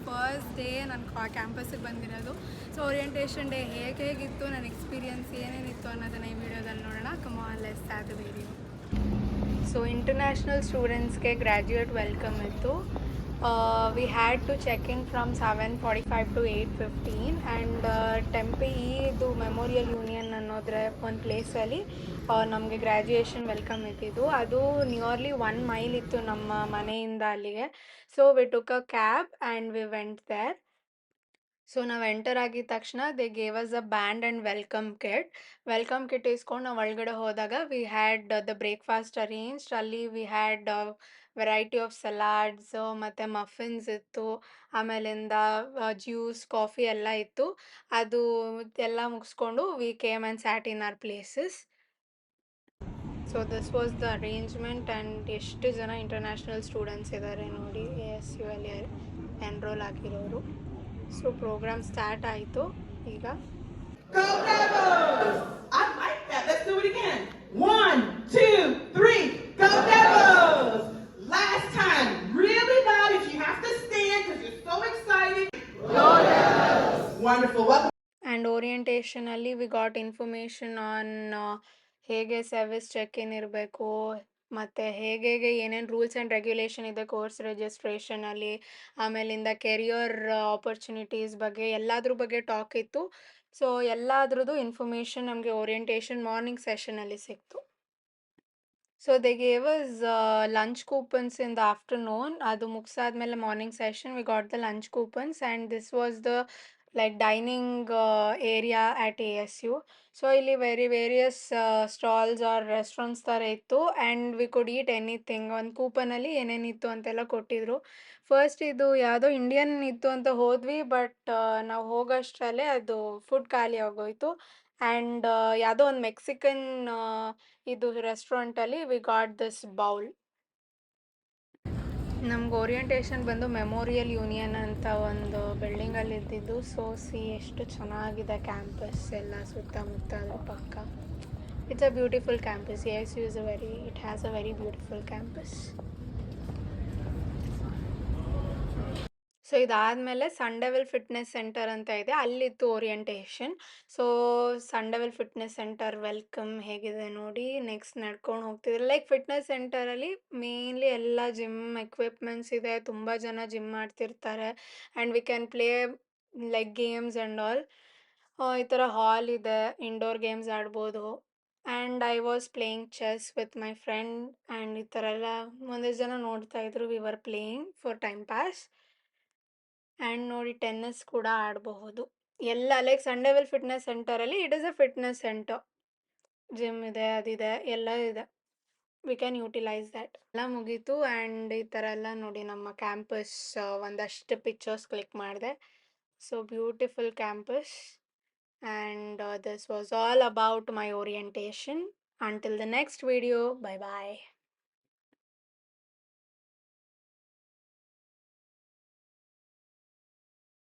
First day ನಾನು ಕ್ಯಾಂಪಸ್ಸಿಗೆ ಬಂದಿರೋದು. So orientation day ಹೇಗಿತ್ತು, ನನ್ನ ಎಕ್ಸ್ಪೀರಿಯನ್ಸ್ ಏನೇನಿತ್ತು ಅನ್ನೋದನ್ನು ಈ ವಿಡಿಯೋದಲ್ಲಿ ನೋಡೋಣ. Come on, let's start the video. So international ಸ್ಟೂಡೆಂಟ್ಸ್ಗೆ ಗ್ರ್ಯಾಜುಯೇಟ್ ವೆಲ್ಕಮ್ ಇತ್ತು. We had to check in from 7:45 to 8:15 and Tempe ಇದು ಮೆಮೋರಿಯಲ್ ಯೂನಿಯನ್ ಅನ್ನೋದ್ರ ಒಂದು ಪ್ಲೇಸಲ್ಲಿ ನಮಗೆ ಗ್ರ್ಯಾಜುಯೇಷನ್ ವೆಲ್ಕಮ್ ಇದ್ದಿದ್ದು. ಅದು ನಿಯರ್ಲಿ 1 ಮೈಲ್ ಇತ್ತು ನಮ್ಮ ಮನೆಯಿಂದ ಅಲ್ಲಿಗೆ. So we took a cab and we went there. So ನಾವು ಎಂಟರ್ ಆಗಿದ ತಕ್ಷಣ they gave us a band and welcome kit ಇಸ್ಕೊಂಡು ನಾವು ಒಳಗಡೆ ಹೋದಾಗ we had the breakfast arranged. ಅಲ್ಲಿ we had variety of salads ಮತ್ತು ಮಫಿನ್ಸ್ ಇತ್ತು, ಆಮೇಲಿಂದ ಜ್ಯೂಸ್, ಕಾಫಿ ಎಲ್ಲ ಇತ್ತು. ಅದು ಎಲ್ಲ ಮುಗಿಸ್ಕೊಂಡು we came and sat in our places. So this was the arrangement. And ಎಷ್ಟು ಜನ ಇಂಟರ್ನ್ಯಾಷನಲ್ ಸ್ಟೂಡೆಂಟ್ಸ್ ಇದ್ದಾರೆ ನೋಡಿ, ASU ಅಲ್ಲಿ ಎನ್ರೋಲ್ ಆಗಿರೋರು. ಸೊ ಪ್ರೋಗ್ರಾಮ್ ಸ್ಟಾರ್ಟ್ ಆಯಿತು ಈಗ. Go Devils! I like that. Let's do it again. 1, 2, 3. Go Devils! Last time, really loud if you have to stand because you're so excited. Go Devils! Wonderful. Welcome. And ಓರಿಯೆಂಟೇಷನಲ್ಲಿ we got information on ಹೇಗೆ service check in ಇರಬೇಕು, ಮತ್ತು ಹೇಗೆ ಏನೇನು rules and regulation ಇದೆ course ರಿಜಿಸ್ಟ್ರೇಷನಲ್ಲಿ, ಆಮೇಲಿಂದ career opportunities ಬಗ್ಗೆ ಎಲ್ಲದ್ರ ಬಗ್ಗೆ ಟಾಕ್ ಇತ್ತು. ಸೊ ಎಲ್ಲದ್ರದ್ದು ಇನ್ಫಾರ್ಮೇಷನ್ ನಮಗೆ ಓರಿಯೆಂಟೇಷನ್ ಮಾರ್ನಿಂಗ್ ಸೆಷನಲ್ಲಿ ಸಿಕ್ತು. So they gave us lunch coupons in the afternoon. ಅದು ಮುಗಿಸಾದ್ಮೇಲೆ morning session we got the lunch coupons and this was the like dining area at ASU. So ಇಲ್ಲಿ various stalls R restaurants ಥರ ಇತ್ತು and we could heat anything. ಒಂದು ಕೂಪನಲ್ಲಿ ಏನೇನಿತ್ತು ಅಂತೆಲ್ಲ ಕೊಟ್ಟಿದ್ರು. First ಇದು ಯಾವುದೋ ಇಂಡಿಯನ್ ಇತ್ತು ಅಂತ ಹೋದ್ವಿ, ಬಟ್ ನಾವು ಹೋಗೋಷ್ಟರಲ್ಲೇ ಅದು ಫುಡ್ ಖಾಲಿ ಆಗೋಯ್ತು. ಆ್ಯಂಡ್ ಯಾವುದೋ ಒಂದು ಮೆಕ್ಸಿಕನ್ ಇದು ರೆಸ್ಟೋರೆಂಟಲ್ಲಿ ವಿ ಗಾಟ್ ದಿಸ್ ಬೌಲ್. ನಮ್ಗೆ ಓರಿಯೆಂಟೇಷನ್ ಬಂದು ಮೆಮೋರಿಯಲ್ ಯೂನಿಯನ್ ಅಂತ ಒಂದು ಬಿಲ್ಡಿಂಗಲ್ಲಿ ಇದ್ದಿದ್ದು. ಸೊ ಎಷ್ಟು ಚೆನ್ನಾಗಿದೆ ಕ್ಯಾಂಪಸ್ ಎಲ್ಲ ಸುತ್ತಮುತ್ತ ಅದ್ರ ಪಕ್ಕ. It's a beautiful campus. ASU it has a very beautiful campus. So ಇದಾದಮೇಲೆ ಸನ್ ಡೆವಿಲ್ ಫಿಟ್ನೆಸ್ ಸೆಂಟರ್ ಅಂತ ಇದೆ, ಅಲ್ಲಿತ್ತು ಓರಿಯೆಂಟೇಷನ್. ಸೊ ಸನ್ ಡೆವಿಲ್ ಫಿಟ್ನೆಸ್ ಸೆಂಟರ್ ವೆಲ್ಕಮ್ ಹೇಗಿದೆ ನೋಡಿ. ನೆಕ್ಸ್ಟ್ ನಡ್ಕೊಂಡು ಹೋಗ್ತಿದ್ರೆ ಲೈಕ್ ಫಿಟ್ನೆಸ್ ಸೆಂಟರಲ್ಲಿ ಮೇನ್ಲಿ ಎಲ್ಲ ಜಿಮ್ ಎಕ್ವಿಪ್ಮೆಂಟ್ಸ್ ಇದೆ, ತುಂಬ ಜನ ಜಿಮ್ ಮಾಡ್ತಿರ್ತಾರೆ. And we can play like games and all. ಈ ಥರ ಹಾಲ್ ಇದೆ, ಇಂಡೋರ್ ಗೇಮ್ಸ್ ಆಡ್ಬೋದು. And I was playing chess with my friend. And ಈ ಥರ ಎಲ್ಲ ಒಂದಿಷ್ಟು ಜನ ನೋಡ್ತಾ ಇದ್ರು. We were playing for time pass. And ನೋಡಿ ಟೆನ್ನಿಸ್ ಕೂಡ ಆಡಬಹುದು ಎಲ್ಲ. ಲೈಕ್ ಸನ್ ಡೆವಿಲ್ ಫಿಟ್ನೆಸ್ ಸೆಂಟರಲ್ಲಿ it is a fitness centre. Gym ಇದೆ, ಅದಿದೆ, ಎಲ್ಲ ಇದೆ. We can utilise that. ಎಲ್ಲ ಮುಗೀತು. ಆ್ಯಂಡ್ ಈ ಥರ ಎಲ್ಲ ನೋಡಿ ನಮ್ಮ ಕ್ಯಾಂಪಸ್ ಒಂದಷ್ಟು ಪಿಕ್ಚರ್ಸ್ ಕ್ಲಿಕ್ ಮಾಡಿದೆ. So beautiful campus. And this was all about my orientation. Until the next video, bye bye.